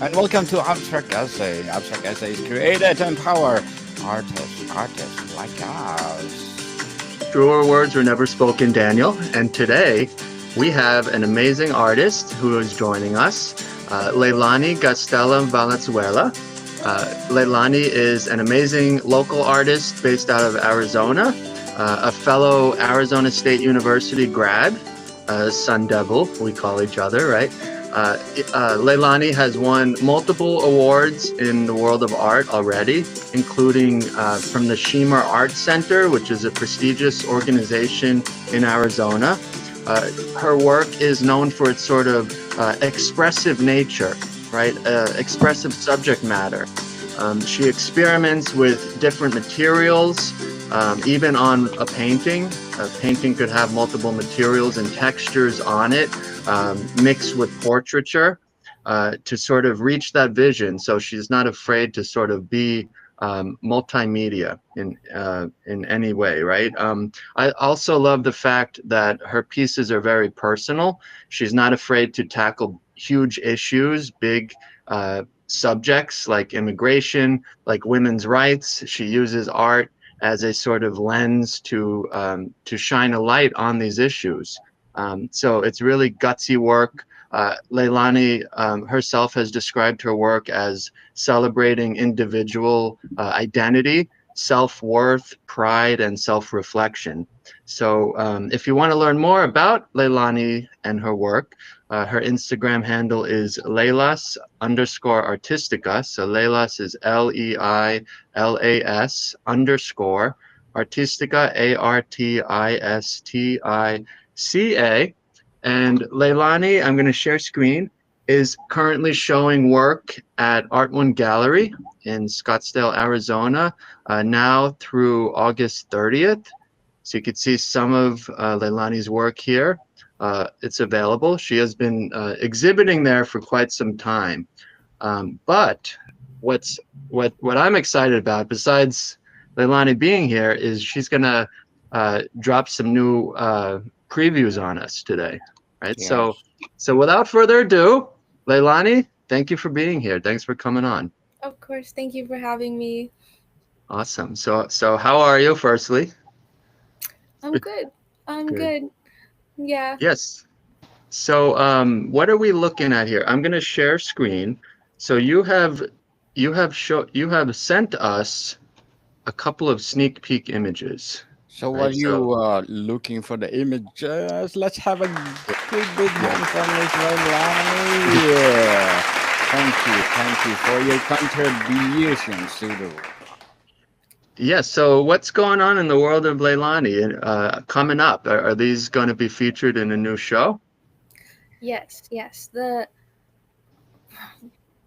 And welcome to Abstract Essay. Abstract Essay is created to empower artists like us. Truer words were never spoken, Daniel. And today we have an amazing artist who is joining us, Leilani Gastelum Valenzuela. Leilani is an amazing local artist based out of Arizona, a fellow Arizona State University grad, Sun Devil, we call each other, right? Leilani has won multiple awards in the world of art already, including from the Shemer Art Center, which is a prestigious organization in Arizona. Her work is known for its sort of expressive nature, right? Expressive subject matter. She experiments with different materials, even on a painting. A painting could have multiple materials and textures on it, mixed with portraiture, to sort of reach that vision. So she's not afraid to sort of be multimedia in any way, right? I also love the fact that her pieces are very personal. She's not afraid to tackle huge issues, big subjects like immigration, like women's rights. She uses art as a sort of lens to shine a light on these issues. So it's really gutsy work. Leilani herself has described her work as celebrating individual identity, self-worth, pride, and self-reflection. So if you want to learn more about Leilani and her work, her Instagram handle is Leilas_Artistica. So Leilas is Leilas_Artistica, Artistica. And Leilani, I'm going to share screen, is currently showing work at Art One Gallery in Scottsdale, Arizona, now through August 30th. So you could see some of Leilani's work here. It's available. She has been exhibiting there for quite some time. But what I'm excited about, besides Leilani being here, is she's going to drop some new previews on us today, right? So Yes. without further ado, Leilani, thank you for being here. Thanks for coming on. Of course, thank you for having me. Awesome. So how are you, firstly? I'm good. I'm Good. good. Yeah. Yes. So what are we looking at here? I'm going to share screen. So you have sent us a couple of sneak peek images, So while right? So you looking for the images, let's have a big yeah. hand from Miss Leilani. Yeah. Thank you for your contributions to the Yeah, so what's going on in the world of Leilani coming up? Are these going to be featured in a new show? Yes. Yes. The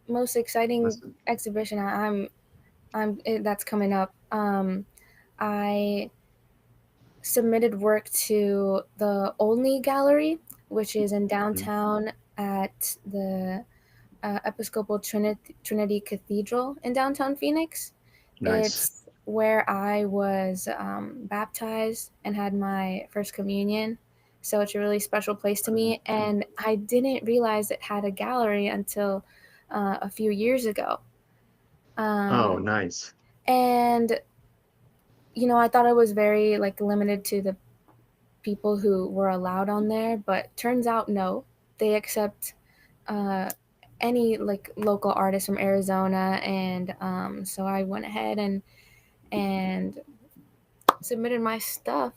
most exciting Awesome. exhibition that's coming up. I submitted work to the Olney Gallery, which is in Mhm. downtown at the Episcopal Trinity Cathedral in downtown Phoenix. Nice. It's where I was baptized and had my first communion. So it's a really special place to me. And I didn't realize it had a gallery until a few years ago. Oh, Um, nice. and, I thought it was very like limited to the people who were allowed on there, but turns out no. They accept uh, any like local artist from Arizona, and so I went ahead and submitted my stuff.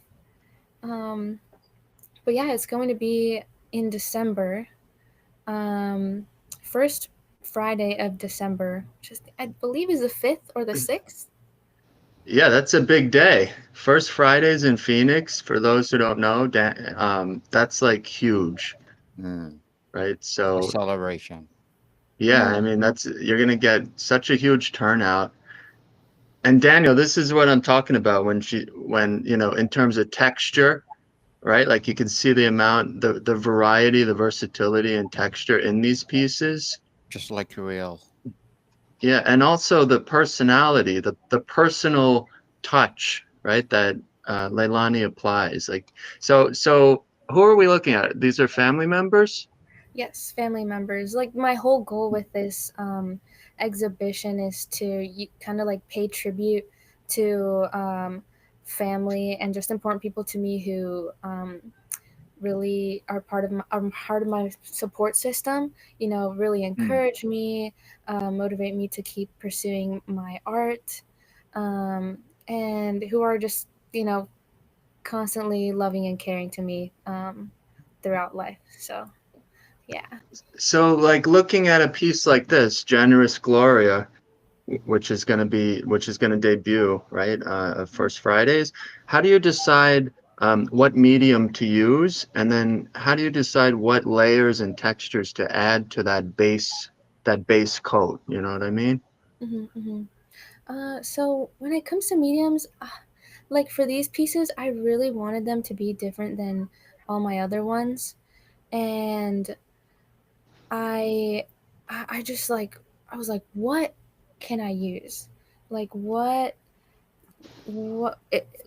Um, but yeah, it's going to be in December, um, first Friday of December, which is I believe is the 5th or the 6th. Yeah, that's a big day. First Fridays in Phoenix, for those who don't know, that's like huge, mm, right? a So celebration. yeah, I Mm, mean that's you're gonna get such a huge turnout. And Daniel, this is what I'm talking about when in terms of texture, right? Like you can see the amount, the variety, the versatility and texture in these pieces. Just like real. Yeah, and also the personality, the personal touch, right? That Leilani applies. Like, so who are we looking at? These are family members? Yes, family members. Like my whole goal with this exhibition is to kind of like pay tribute to family and just important people to me who really are part of my support system. You know, really Mm. encourage me, motivate me to keep pursuing my art, um, and who are just constantly loving and caring to me throughout life. So yeah. So, like looking at a piece like this, Generous Gloria, which is going to debut, right? First Fridays. How do you decide what medium to use, and then how do you decide what layers and textures to add to that base coat? You know what I mean? Mm-hmm. So when it comes to mediums, like for these pieces, I really wanted them to be different than all my other ones, and I, I just like I was like, what can I use? Like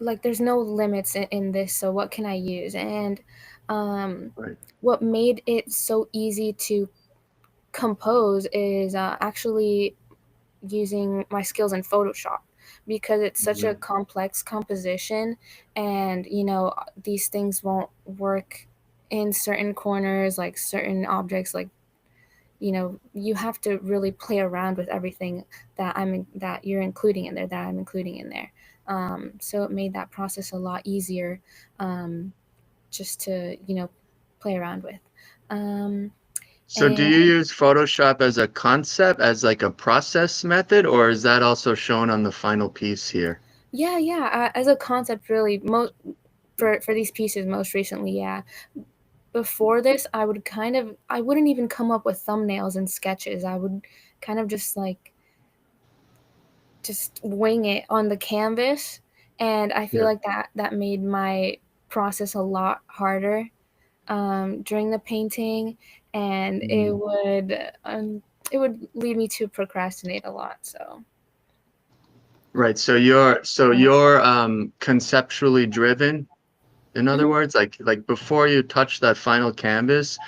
like there's no limits in this, so what can I use? And um, Right. what made it so easy to compose is actually using my skills in Photoshop because it's such a Mhm. complex composition, and these things won't work in certain corners, like certain objects, like you have to really play around with everything that you're including in there, that I'm including in there. So it made that process a lot easier, just to play around with. um, So do and you use Photoshop as a concept, as like a process method, or is that also shown on the final piece here? yeah, yeah, as a concept, really, for these pieces most recently, yeah. Before this, I wouldn't even come up with thumbnails and sketches. I would kind of just wing it on the canvas, and I feel Yeah. like that made my process a lot harder during the painting, and Mhm. it would lead me to procrastinate a lot. So Right. So you're conceptually driven. In other mhm. words, like before you touch that final canvas,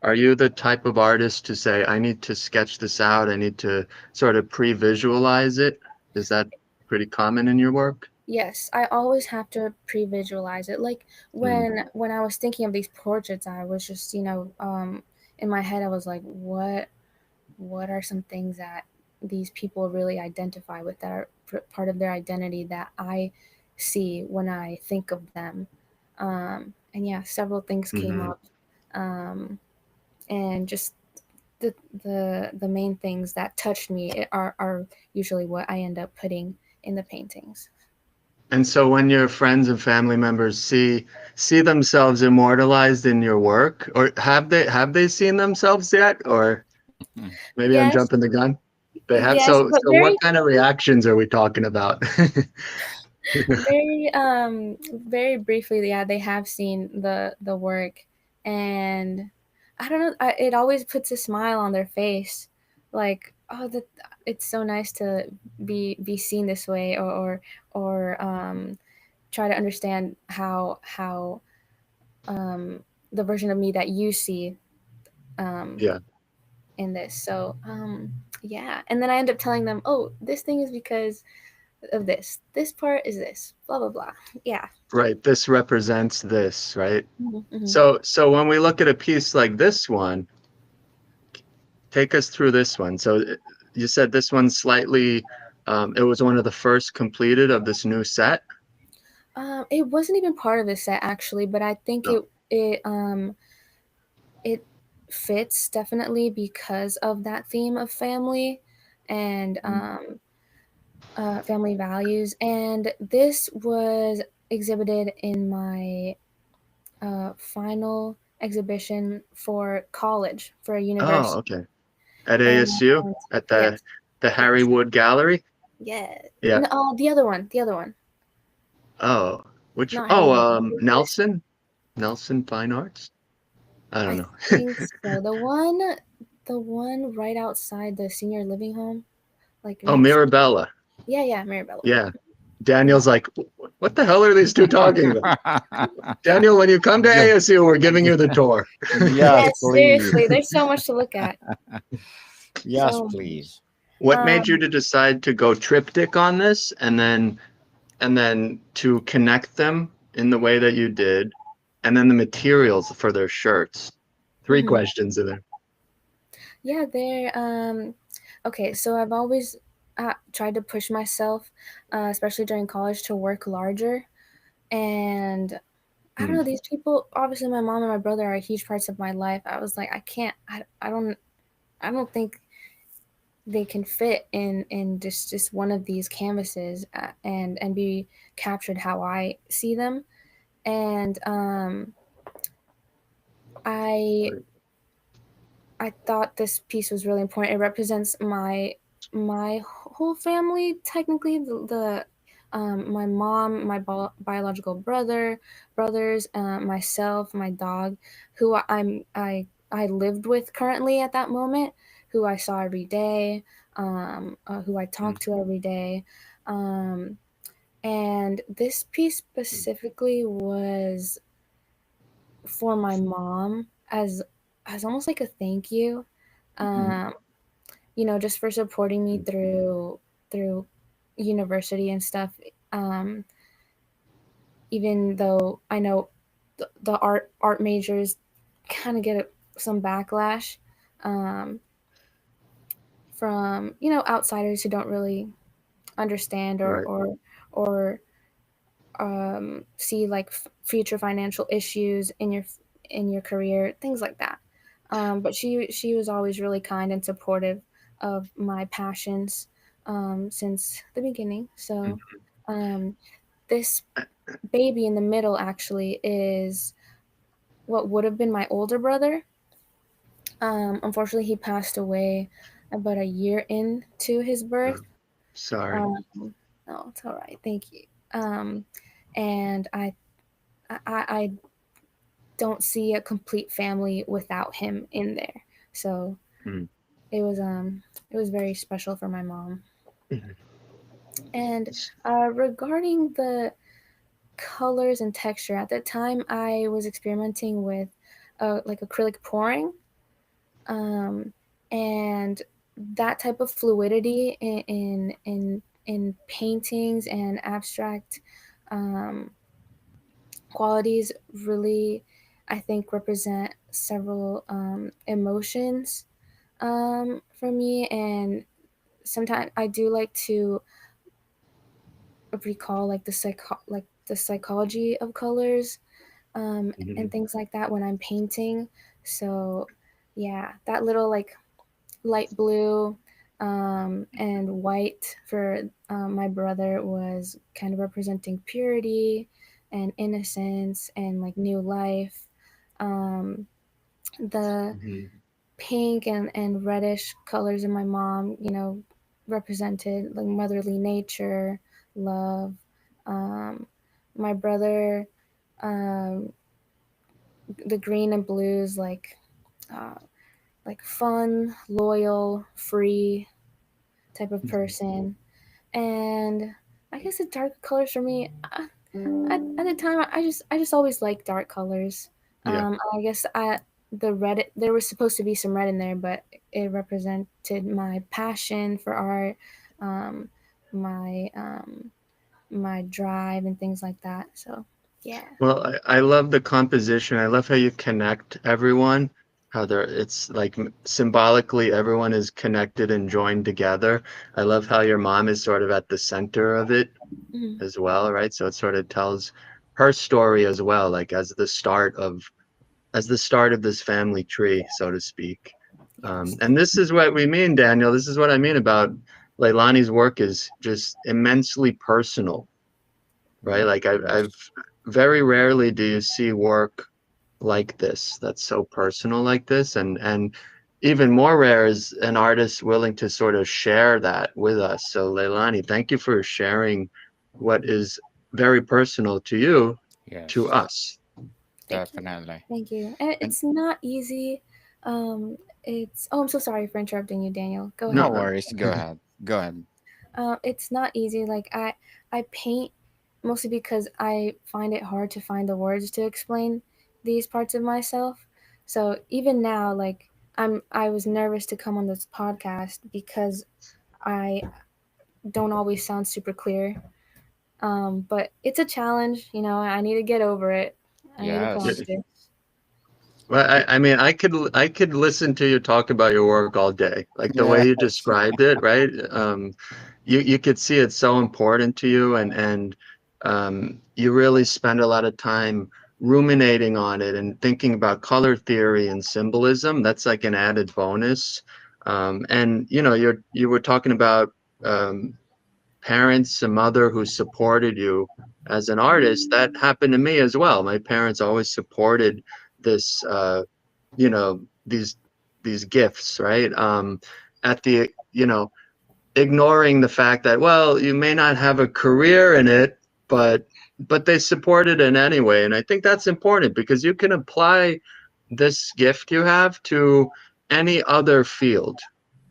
are you the type of artist to say, I need to sketch this out, I need to sort of pre-visualize it? Is that pretty common in your work? Yes, I always have to pre-visualize it. Like Mm. when I was thinking of these portraits, I was just in my head I was like, what are some things that these people really identify with, that are part of their identity that I see when I think of them. And yeah, several things came Hmm. up, um, and just the main things that touched me are usually what I end up putting in the paintings. And so when your friends and family members see themselves immortalized in your work, or have they seen themselves yet? Or maybe I'm Yes, jumping the gun. They have. yes, So but so what kind of reactions are we talking about? very very briefly, yeah, they have seen the work, and I don't know, it always puts a smile on their face, like, oh, that it's so nice to be seen this way, or try to understand how um the version of me that you see um Yeah. in this. So yeah, and then I end up telling them, oh, this thing is because of this part is this, blah blah blah. Yeah. Right. This represents this, right? Hmm. So when we look at a piece like this one, take us through this one. So you said this one's slightly, it was one of the first completed of this new set. It wasn't even part of the set actually, but I think No. it fits definitely because of that theme of family and Mm. family values. And this was exhibited in my final exhibition for college, for a Oh, university. okay. At And ASU, at yes, the Harry yes, Wood Gallery. yeah. Yeah. No, the other one, Oh, which? not Oh, Harry. This, Nelson Fine Arts. I don't I know. think so. The one right outside the senior living home, like Oh, next. Mirabella. Yeah, yeah, Maribel. Yeah. Daniel's like, what the hell are these two talking about? Daniel, when you come to Ju- ASU, we're giving you the tour. yes, Yes, please. seriously, there's so much to look at. Yes, So please. What made you um to decide to go triptych on this, and then to connect them in the way that you did, and then the materials for their shirts? Three mhm. questions in there. Yeah, they're okay, so I've always tried to push myself, especially during college, to work larger. And I don't Mm, know, these people, obviously my mom and my brother are huge parts of my life. I was like, I can't, I don't think they can fit in just one of these canvases, and be captured how I see them. And I right. I thought this piece was really important. It represents my whole family. Technically, the my mom, my biological brothers, myself, my dog, who I lived with currently at that moment, who I saw every day, who I Mm, talked to every day, um, and this piece specifically was for my mom as almost like a thank you, mhm, um, just for supporting me mm, through university and stuff. Um, Even though I know the art majors kind of get some backlash, um, from outsiders who don't really understand or right. see like future financial issues in your career, things like that. But she was always really kind and supportive of my passions, since the beginning. Mm. So this baby in the middle actually is what would have been my older brother. Unfortunately, he passed away about a year into his Uh, birth. sorry. Um, no, it's all right. Thank you. And I don't see a complete family without him in there. So Mm, it was it was very special for my mom. mhm, And regarding the colors and texture, at the time I was experimenting with like acrylic pouring, um, and that type of fluidity in paintings and abstract um, qualities really, I think, represent several emotions for me. And sometimes I do like to recall like the psychology of colors, and mhm, things like that when I'm painting. So yeah, that little like light blue and white for my brother was kind of representing purity and innocence and like new life. Um, the mhm, pink and reddish colors in my mom, represented like motherly nature, love. Um, my brother, um, the green and blues, uh, like fun, loyal, free type of mhm. person. And I guess the dark colors for me, at the time, I just always liked dark colors. Yeah. I guess the red, there was supposed to be some red in there, but it represented my passion for art, um, my my drive and things like that. So yeah. Well, I love the composition. I love how you connect everyone, how it's like symbolically everyone is connected and joined together. I love how your mom is sort of at the center of it Mhm. as well, right? So it sort of tells her story as well, like as the start of this family tree, so to speak. Yes. And this is what we mean, Daniel. This is what I mean about Leilani's work is just immensely personal, right? Like Yes. I've very rarely do you see work like this that's so personal like this, and even more rare is an artist willing to sort of share that with us. So Leilani, thank you for sharing what is very personal to you to Yes. us. Thank you. Definitely. Thank you. And And it's not easy. It's oh, I'm so sorry for interrupting you, Daniel. Go No, ahead. no worries. Go ahead. Go ahead. It's not easy. Like I paint mostly because I find it hard to find the words to explain these parts of myself. So even now, like I was nervous to come on this podcast because I don't always sound super clear. But it's a challenge, you know. I need to get over it. I need to Yeah. Yes. practice. Well, I mean, I could listen to you talk about your work all day. Like the way you Yes. described it, right? You could see it's so important to you, and you really spend a lot of time ruminating on it and thinking about color theory and symbolism. That's like an added bonus. And you were talking about um, parents, a mother who supported you as an artist. That happened to me as well. My parents always supported this, these gifts, right? At the, ignoring the fact that, well, you may not have a career in it, but they supported it anyway. And I think that's important because you can apply this gift you have to any other field,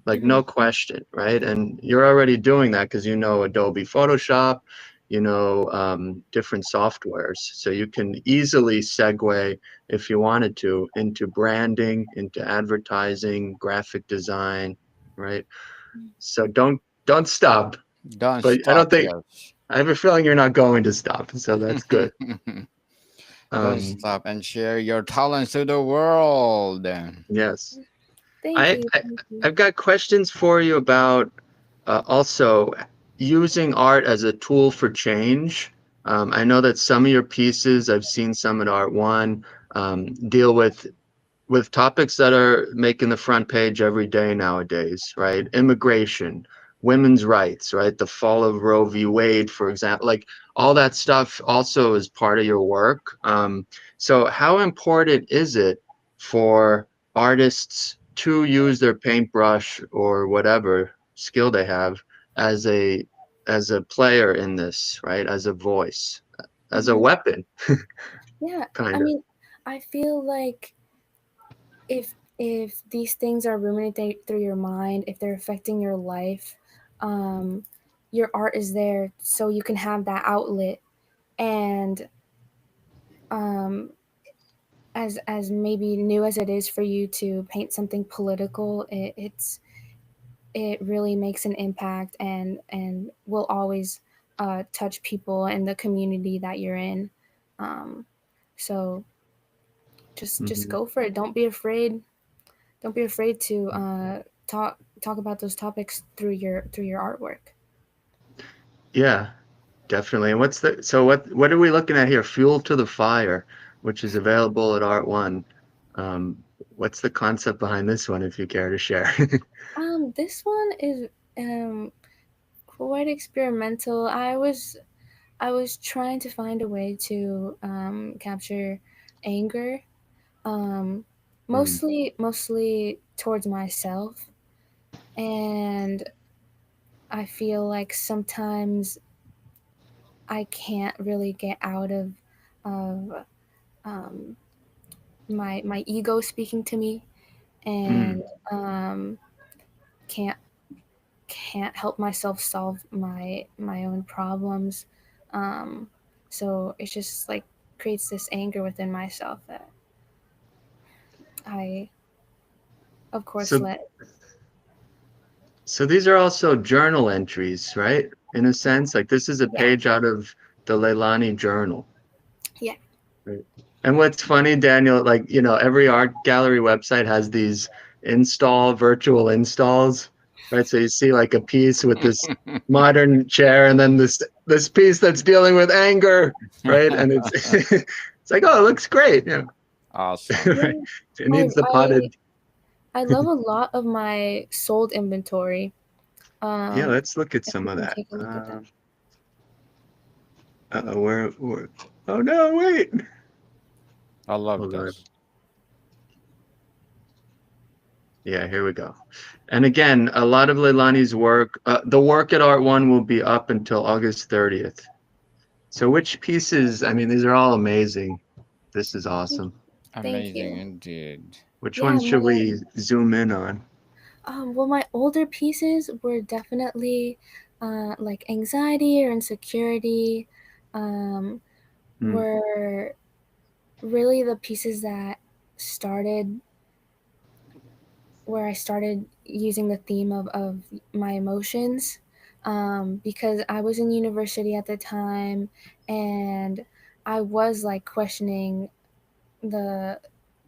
like Hmm. no question, right? And you're already doing that because you know Adobe Photoshop, different softwares. So you can easily segue, if you wanted to, into branding, into advertising, graphic design, right? So don't stop. Don't But I don't stop. think Yes. I have a feeling you're not going to stop. So that's good. Don't Um, stop and share your talents to the world. yes. Thank I, you. I Thank you. I've got questions for you about also using art as a tool for change. I know that some of your pieces, I've seen some at Art One, deal with topics that are making the front page every day nowadays, right? Immigration, women's rights, right? The fall of Roe v. Wade, for example, like all that stuff also is part of your work. So how important is it for artists to use their paintbrush or whatever skill they have as a player in this, right? As a voice, as a Hmm. weapon, Yeah, I kind of. mean, I feel like if these things are ruminating through your mind, if they're affecting your life, um, your art is there so you can have that outlet. And um, as maybe new as it is for you to paint something political, it really makes an impact and will always touch people in the community that you're in. Um, so just Mhm. go for it. Don't be afraid. Don't be afraid to talk about those topics through your artwork. Yeah, definitely. And what are we looking at here? Fuel to the Fire, which is available at Art One. What's the concept behind this one, if you care to share? This one is quite experimental. I was trying to find a way to capture anger, um, Mm, mostly towards myself, and I feel like sometimes I can't really get out of um, my ego speaking to me, mm. and um, can't can't help myself solve my own problems. Um, so it's just like creates this anger within myself that I, of course, So, let. so these are also journal entries, right? In a sense, like this is a Yeah, page out of the Leilani journal. yeah. Right. And what's funny, Daniel, like, every art gallery website has these virtual installs, right? So you see like a piece with this modern chair and then this piece that's dealing with anger, right? And it's it's like, oh, it looks great. Yeah. Awesome. Right. Yeah. It I needs the I potted. I love a lot of my sold inventory. Yeah, Um, let's look at if some you of can that. take a look at that. Where, oh no, wait. I love Hold on. this. Yeah, here we go. And again, a lot of Leilani's work, the work at Art One will be up until August 30th. So which pieces, I mean, these are all amazing. This is awesome. Thank Amazing you. indeed. Which Yeah, ones should we zoom in on? well, my older pieces were definitely like anxiety or insecurity, um, Mm, were really the pieces that started where I started using the theme of my emotions, because I was in university at the time, and I was like questioning the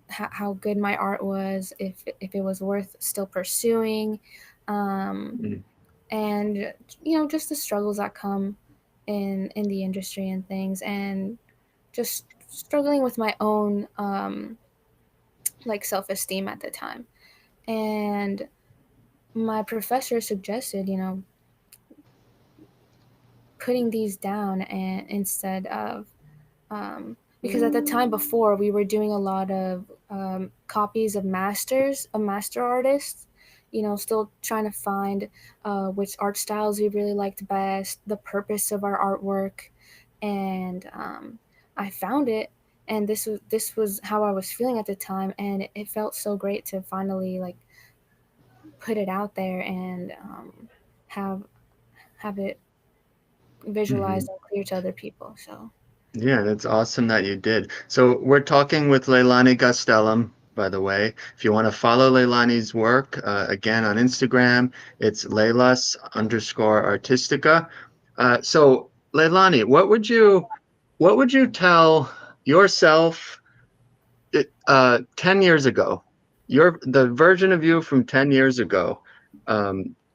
how good my art was, if it was worth still pursuing, um, mm, and just the struggles that come in the industry and things, and just struggling with my own like self-esteem at the time. And my professor suggested, putting these down, and instead of, because at the time before we were doing a lot of copies of master artists, still trying to find which art styles we really liked best, the purpose of our artwork, and I found it, and this was how I was feeling at the time, and it felt so great to finally like put it out there, and have have it mhm. visualized and clear to other people. So, Yeah, that's awesome that you did. So we're talking with Leilani Gastelum, by the way. If you want to follow Leilani's work, again on Instagram, it's Leilas_Artistica. So Leilani, what would you tell yourself 10 years ago? The version of you from 10 years ago.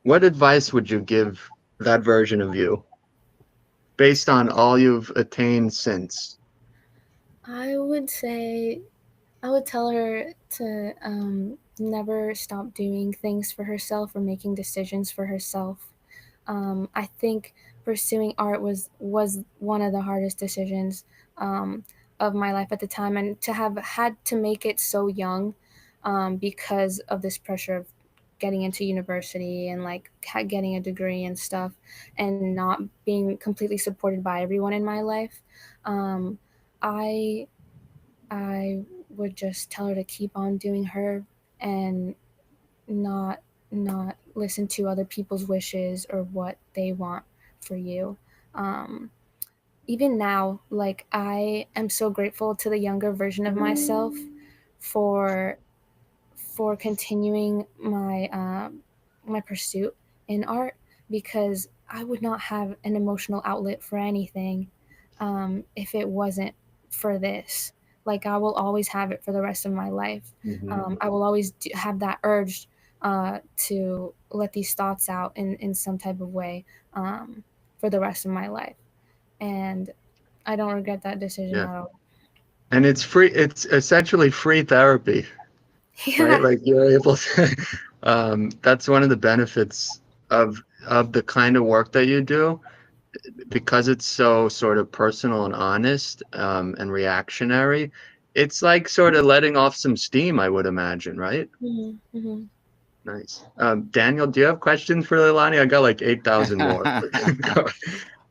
What advice would you give that version of you based on all you've attained since? I would say I would tell her to never stop doing things for herself or making decisions for herself. I think pursuing art was one of the hardest decisions um, of my life at the time, and to have had to make it so young, because of this pressure of getting into university and like getting a degree and stuff, and not being completely supported by everyone in my life. Um, I I would just tell her to keep on doing her, and not not listen to other people's wishes or what they want for you. Um, Even now, like, I am so grateful to the younger version of myself for continuing my pursuit in art, because I would not have an emotional outlet for anything if it wasn't for this. Like, I will always have it for the rest of my life. Mhm. I will always have that urge to let these thoughts out in some type of way, for the rest of my life. And I don't regret that decision Yeah. at all. And it's free, it's essentially free therapy, right? Yeah. Like you're able to, that's one of the benefits of the kind of work that you do because it's so sort of personal and honest, and reactionary. It's like sort of letting off some steam, I would imagine, right? Hmm. Nice. Daniel, do you have questions for Leilani? I got like 8,000 more.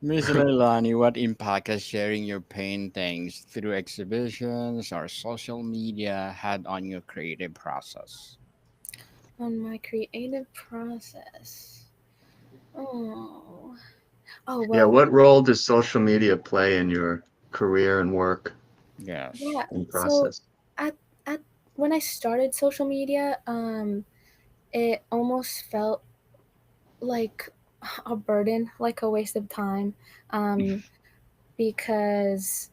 Miss Leilani, what impact has sharing your paintings through exhibitions or social media had on your creative process? On my creative process. Oh. Oh, Yeah, well, what role does social media play in your career and work Yes. yeah. and So process? at at when I started social media, it almost felt like a burden, like a waste of time, um, because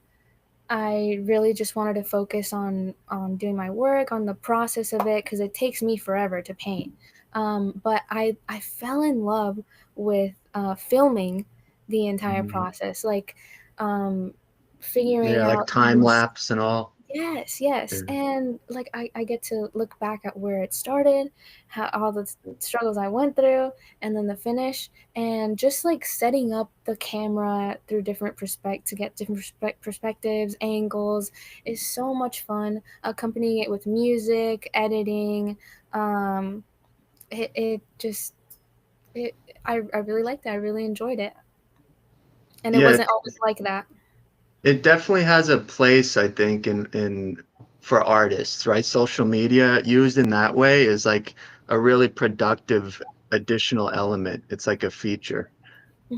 I really just wanted to focus on doing my work, on the process of it, because it takes me forever to paint. But I fell in love with filming the entire Mhm. process, like um, figuring Yeah, like out time these. lapse and all. Yes, yes. Yeah. And like I get to look back at where it started, how all the struggles I went through, and then the finish, and just like setting up the camera through different perspectives to get different perspectives, angles is so much fun. Accompanying it with music, editing, um, it just it I really liked it. I really enjoyed it, and it Yeah, wasn't always like that. it definitely has a place, I think, in for artists, right? Social media used in that way is like a really productive additional element. It's like a feature.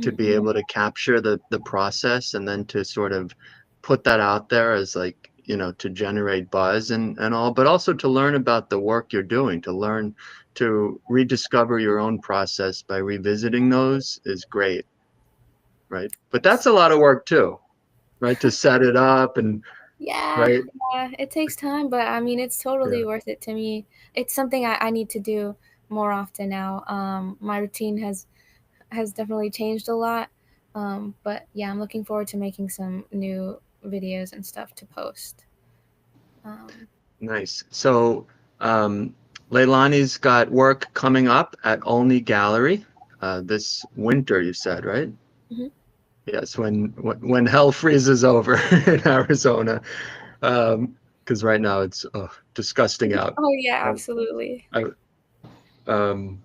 to Mhm. be able to capture the process and then to sort of put that out there as like, to generate buzz and all, but also to learn about the work you're doing, to learn to rediscover your own process by revisiting those is great, right? But that's a lot of work too, right? To set it up and Yeah, right. yeah, it takes time, but I mean, it's Yeah. totally worth it to me. It's something I need to do more often now. My routine has definitely changed a lot. But yeah, I'm looking forward to making some new videos and stuff to post. Um, Nice. So, um, Leilani's got work coming up at Olney Gallery this winter, you said, right? mhm. Yes, when hell freezes over in Arizona, because right now it's disgusting out. Oh yeah, Uh, absolutely. I, um,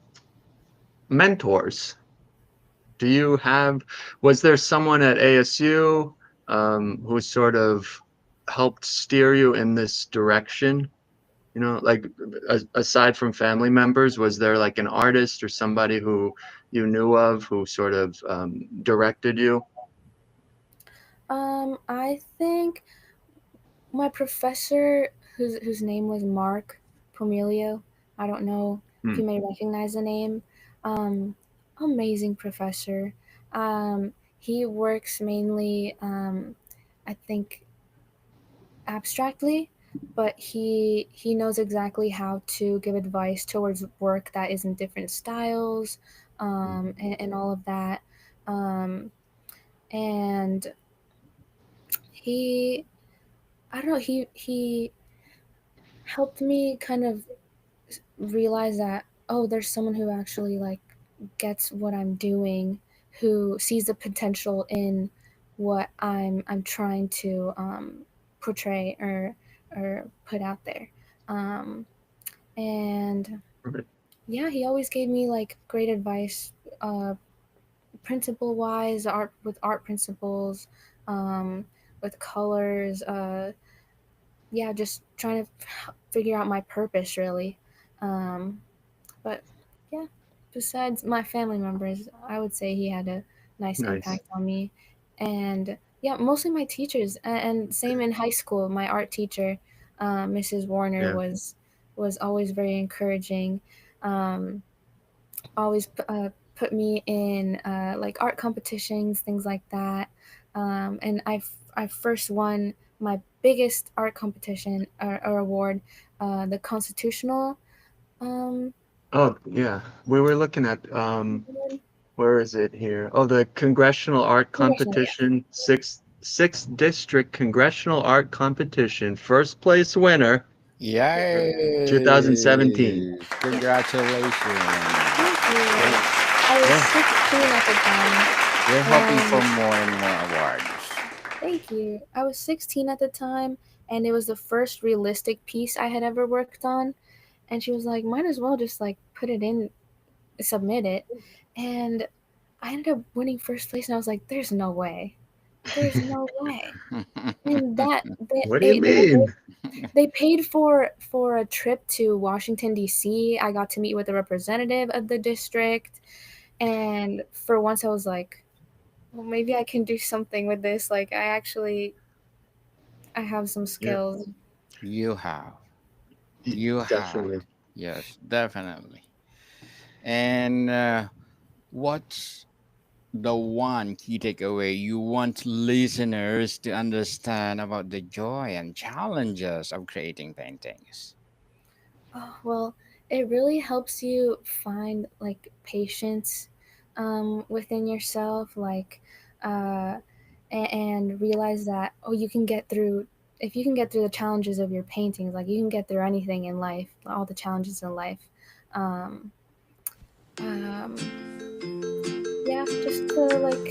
Mentors. Do you have, was there someone at ASU who sort of helped steer you in this direction? Like aside from family members, was there like an artist or somebody who you knew of who sort of directed you? I think my professor, whose name was Mark Pomelio, I don't know if Hmm. you may recognize the name. Um, Amazing professor. He works mainly, I think, abstractly, but he knows exactly how to give advice towards work that is in different styles, and all of that. Um, and he, I don't know, he helped me kind of realize that, oh, there's someone who actually like gets what I'm doing, who sees the potential in what I'm trying to portray or put out there. Um, and Right. yeah, he always gave me like great advice, uh, principle wise, art principles, um, with colors. Yeah, just trying to figure out my purpose really. Um, But yeah, besides my family members, I would say he had a nice Nice. impact on me. And yeah, mostly my teachers. And same in high school, my art teacher, Mrs. Warner, Yeah. was always very encouraging. Um, Always put me in like art competitions, things like that. And I first won my biggest art competition or award, the constitutional. Um, Oh, yeah. We were looking at where is it here? Oh, the Congressional Art Congressional, yeah. Competition, sixth district Congressional Art Competition, first place winner, Yay! 2017. Congratulations. Thank you. We're, I was we're, 16 at the time, we're hoping for and more and more awards. thank you. I was 16 at the time, and it was the first realistic piece I had ever worked on. And she was like, might as well just like put it in, submit it. And I ended up winning first place, and I was like, there's no way. There's no way. And that What do you mean? they paid for a trip to Washington D.C. I got to meet with a representative of the district, and for once I was like, well, maybe I can do something with this. Like I have some Yeah, skills. You have. You have. definitely. Yes, definitely. And what's the one key takeaway you want listeners to understand about the joy and challenges of creating paintings? Oh, well, it really helps you find like patience within yourself, like uh, and realize that, oh, you can get through. If you can get through the challenges of your paintings, like you can get through anything in life, all the challenges in life. Um, um, yeah, just to like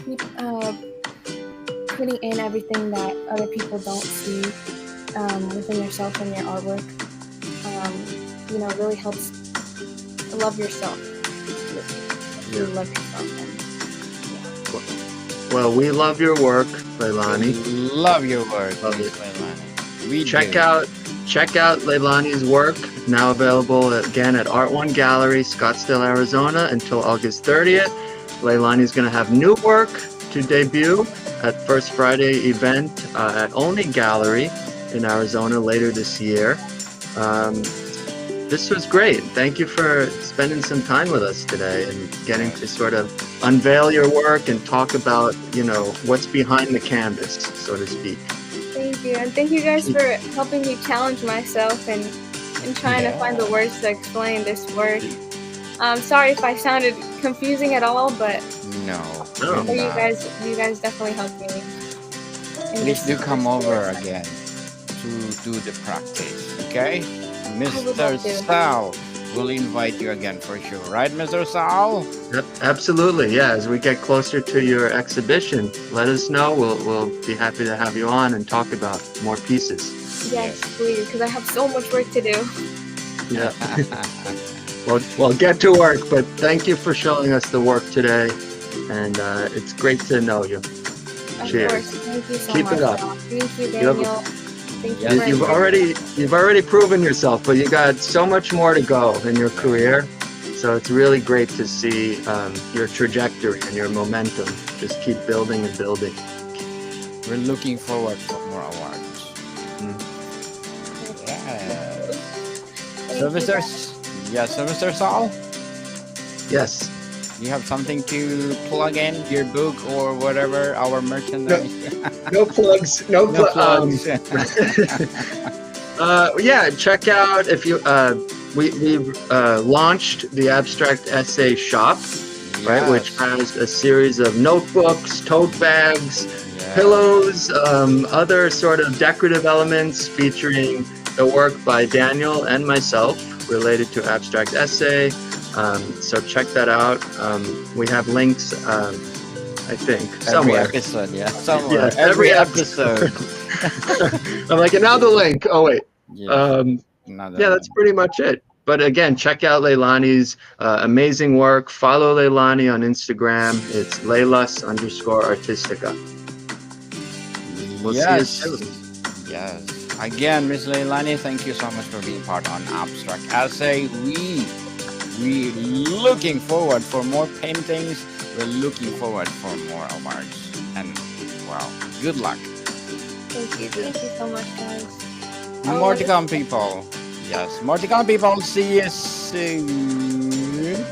keep putting in everything that other people don't see within yourself and your artwork. Really helps love yourself. To Yeah. love yourself, and yeah. Well, we love your work, We Leilani. love your work, Love Miss it. Leilani. We Check do. out check out Leilani's work, now available again at Art One Gallery, Scottsdale, Arizona, until August 30th. Leilani's going to have new work to debut at First Friday event at Only Gallery in Arizona later this year. This was great. Thank you for spending some time with us today and getting to sort of unveil your work and talk about, what's behind the canvas, so to speak. Thank you. And thank you guys for helping me challenge myself and trying to find the words to explain this work. Sorry if I sounded confusing at all, but No. you guys definitely helped me. Please do come over again to do the practice, okay? Mr. Sal will invite you again for sure, right, Mr. Sal? Yep, absolutely. Yeah, as we get closer to your exhibition, let us know. We'll be happy to have you on and talk about more pieces. Yes, please, because I have so much work to do. Yeah. Well, get to work, but thank you for showing us the work today, and it's great to know you. Of Cheers. course. Thank you so Keep much. it up. Thank you, Daniel. Thank you. You've already proven yourself, but you got so much more to go in your career. So it's really great to see your trajectory and your momentum just keep building and building. We're looking forward for more awards. Yeah. So, Mr. Saul? Yes. You have something to plug in, your book or whatever, our merchandise? No plugs. No plugs. Yeah, check out if you. We've launched the Abstract Essay Shop, right, which has a series of notebooks, tote bags, pillows, other sort of decorative elements featuring the work by Daniel and myself related to abstract essay. So check that out. We have links, I think, somewhere. Every episode, somewhere. Yeah, every episode. I'm like, and now the link. Oh, wait. Yeah, that's pretty much it. But again, check out Leilani's amazing work. Follow Leilani on Instagram. It's Leilas_Artistica. We'll see you soon. Yes. Again, Miss Leilani, thank you so much for being part on Abstract Essay. We looking forward for more paintings. We're looking forward for more awards. And wow, good luck. Thank you so much, guys. More to come, people. Yes, more to come, people. See you soon.